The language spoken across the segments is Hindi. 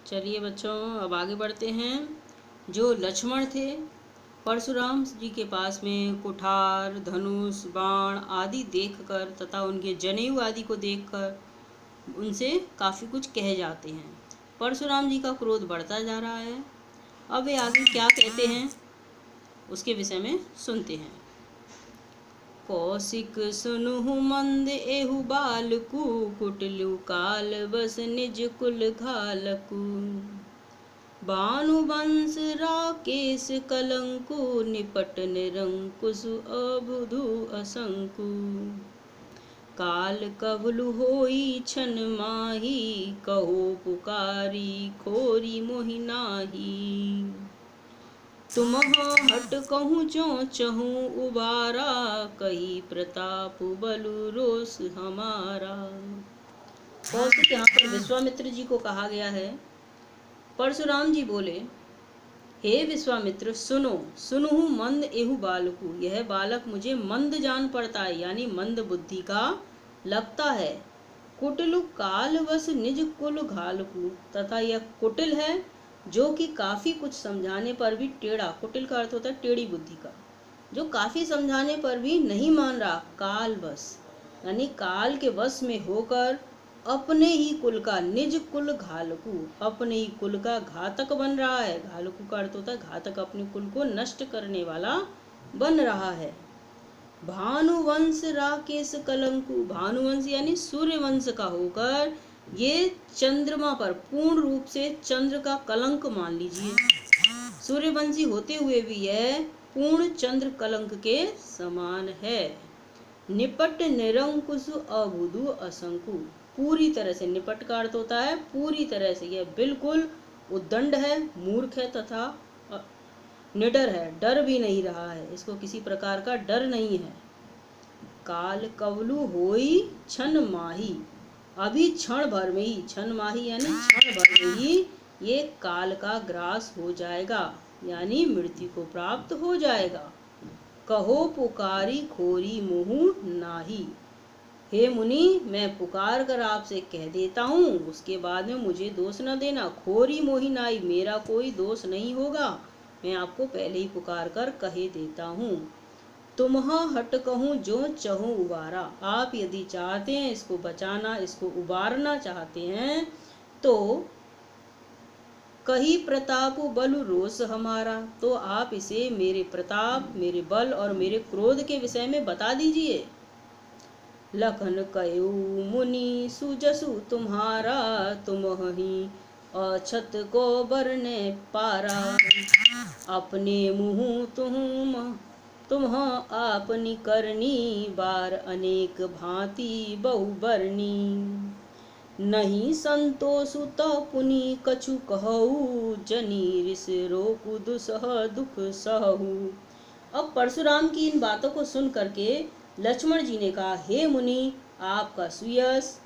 चलिए बच्चों, अब आगे बढ़ते हैं। जो लक्ष्मण थे, परशुराम जी के पास में कुठार, धनुष, बाण आदि देखकर तथा उनके जनेऊ आदि को देखकर उनसे काफ़ी कुछ कहे जाते हैं। परशुराम जी का क्रोध बढ़ता जा रहा है। अब वे आगे क्या कहते हैं उसके विषय में सुनते हैं। कौशिक सुनुहु मंद एहु बालकु, कुटिलु काल बस निज कुल घालकु। भानुवंश राकेश कलंकु, निपट निरंकुश अबुधु असंकु। काल कबलु होई छन माही, कहो पुकारी खोरी मोहि नाही। तुम हट कहूँ जो चहूँ उबारा, कही प्रताप बलु रोष हमारा। कौशिक यहाँ पर विश्वामित्र जी को कहा गया है। परशुराम जी बोले, हे विश्वामित्र सुनो, सुनहु मंद एहु बालकु, यह बालक मुझे मंद जान पड़ता है, यानी मंद बुद्धि का लगता है। कुटिलु काल वश निज कुल घालकु, तथा यह कुटिल है जो कि काफी कुछ समझाने पर भी टेढ़ा, कुटिल का अर्थ होता है टेढ़ी बुद्धि का, जो काफी समझाने पर भी नहीं मान रहा। काल वश यानी काल के वश में होकर अपने ही कुल का, निज कुल घालकु, अपने ही कुल का घातक बन रहा है। घालकु का अर्थ होता है घातक, अपने कुल को नष्ट करने वाला बन रहा है। भानुवंश राकेश कलंकु, भानुवंश यानी सूर्य वंश का होकर ये चंद्रमा पर पूर्ण रूप से चंद्र का कलंक मान लीजिए। सूर्यवंशी होते हुए भी यह पूर्ण चंद्र कलंक के समान है। निपट निरंकुश अबुधु असंकु, पूरी तरह से, निपट का अर्थ होता है पूरी तरह से, यह बिल्कुल उद्दंड है, मूर्ख है तथा निडर है, डर भी नहीं रहा है, इसको किसी प्रकार का डर नहीं है। काल कवलु होई छन माही, अभी क्षण भर में ही, छन माही यानी क्षण भर में ही ये काल का ग्रास हो जाएगा, यानी मृत्यु को प्राप्त हो जाएगा। कहो पुकारी खोरी मोहु नाही, हे मुनि मैं पुकार कर आपसे कह देता हूँ, उसके बाद में मुझे दोष न देना। खोरी मोहि नाई, मेरा कोई दोष नहीं होगा, मैं आपको पहले ही पुकार कर कहे देता हूँ। तुम्ह हट कहूँ जो चहूँ उबारा, आप यदि चाहते हैं इसको बचाना, इसको उबारना चाहते हैं तो कही प्रताप बलु रोष हमारा, तो आप इसे मेरे प्रताप, मेरे बल और मेरे क्रोध के विषय में बता दीजिए। लखन कयु मुनि सुजसु तुम्हारा, तुम ही अछत को बरने पारा। अपने मुँह तुम आपनी करनी, बार अनेक भांति बहुबरनी। नहीं संतोषु तो पुनि कछु कहू, जनी रिस रोकु दुसह दुख सहू। अब परशुराम की इन बातों को सुन करके लक्ष्मण जी ने कहा, हे मुनि आपका सुयश,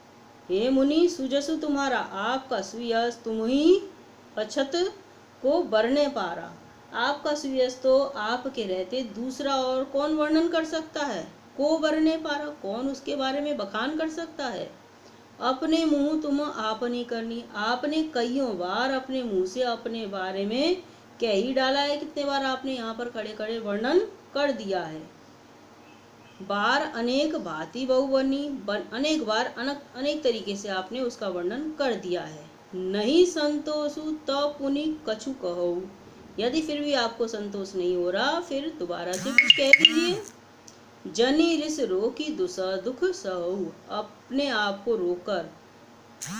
हे मुनि सुजसु तुम्हारा, आपका सुयश, तुम ही अछत को बरने पारा। आपका सुयश तो आपके रहते दूसरा और कौन वर्णन कर सकता है। को बरने पारा, कौन उसके बारे में बखान कर सकता है। अपने मुंह तुम आपनी करनी, आपने कईयों बार अपने मुंह से अपने बारे में कह ही डाला है। कितने बार आपने यहाँ पर खड़े खड़े वर्णन कर दिया है। बार अनेक भांति बहुवर्णी, अनेक बार अनेक तरीके से आपने उसका वर्णन कर दिया है। नहीं संतोषु तो पुनि कछु कहो, यदि फिर भी आपको संतोष नहीं हो रहा, फिर दोबारा से कुछ कह दीजिए। जनी रिस रोकी दुसह दुख सहु, अपने आप को रोकर,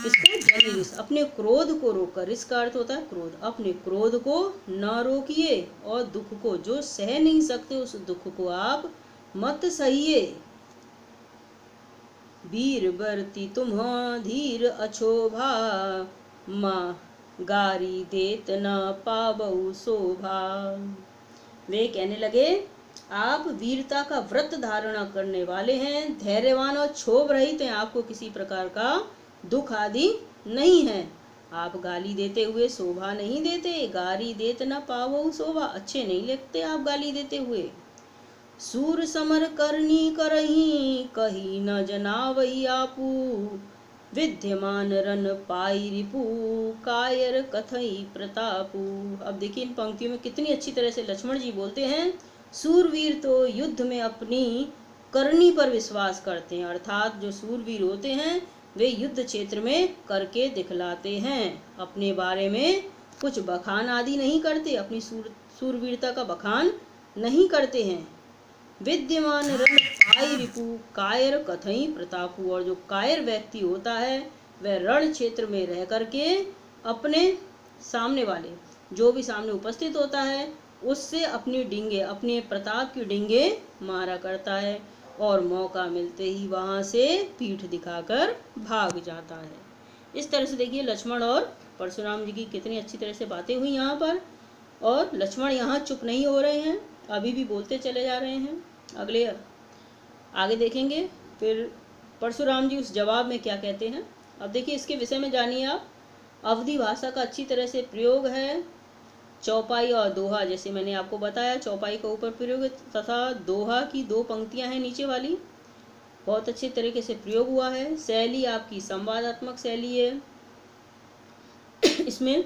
इसको जनी रिस, अपने क्रोध को रोकर, इसका अर्थ होता है क्रोध, अपने क्रोध को न रोकिए और दुख को, जो सह नहीं सकते उस दुख को आप मत सहिए। वीर बरती तुम धीर अछोभा, माँ गारी देत न पाबऊ शोभा। वे कहने लगे, आप वीरता का व्रत धारणा करने वाले हैं, धैर्यवान और क्षोभ रहित हैं, आपको किसी प्रकार का दुख आदि नहीं है। आप गाली देते हुए शोभा नहीं देते, गारी देत न पावऊ शोभा, अच्छे नहीं लगते आप गाली देते हुए। सूर समर करनी करही, कही न जनावई आपू, विद्यमान रन पाई रिपु, कायर कथई प्रतापु। अब देखिए इन पंक्तियों में कितनी अच्छी तरह से लक्ष्मण जी बोलते हैं, सूरवीर तो युद्ध में अपनी करनी पर विश्वास करते हैं, अर्थात जो सूरवीर होते हैं वे युद्ध क्षेत्र में करके दिखलाते हैं, अपने बारे में कुछ बखान आदि नहीं करते, अपनी सूरवीरता का बखान नहीं करते हैं। विद्यमान रण पाई रिपु, कायर कथई प्रतापु। और जो कायर व्यक्ति होता है वह रण क्षेत्र में रह करके अपने सामने वाले, जो भी सामने उपस्थित होता है उससे अपनी डिंगे, अपने प्रताप की डिंगे मारा करता है और मौका मिलते ही वहां से पीठ दिखाकर भाग जाता है। इस तरह से देखिए लक्ष्मण और परशुराम जी की कितनी अच्छी तरह से बातें हुई यहाँ पर। और लक्ष्मण यहाँ चुप नहीं हो रहे हैं, अभी भी बोलते चले जा रहे हैं। अगले आगे देखेंगे फिर परशुराम जी उस जवाब में क्या कहते हैं। अब देखिए इसके विषय में जानिए आप। अवधी भाषा का अच्छी तरह से प्रयोग है, चौपाई और दोहा, जैसे मैंने आपको बताया चौपाई का ऊपर प्रयोग तथा दोहा की 2 पंक्तियां हैं नीचे वाली, बहुत अच्छे तरीके से प्रयोग हुआ है। शैली आपकी संवादात्मक शैली है, इसमें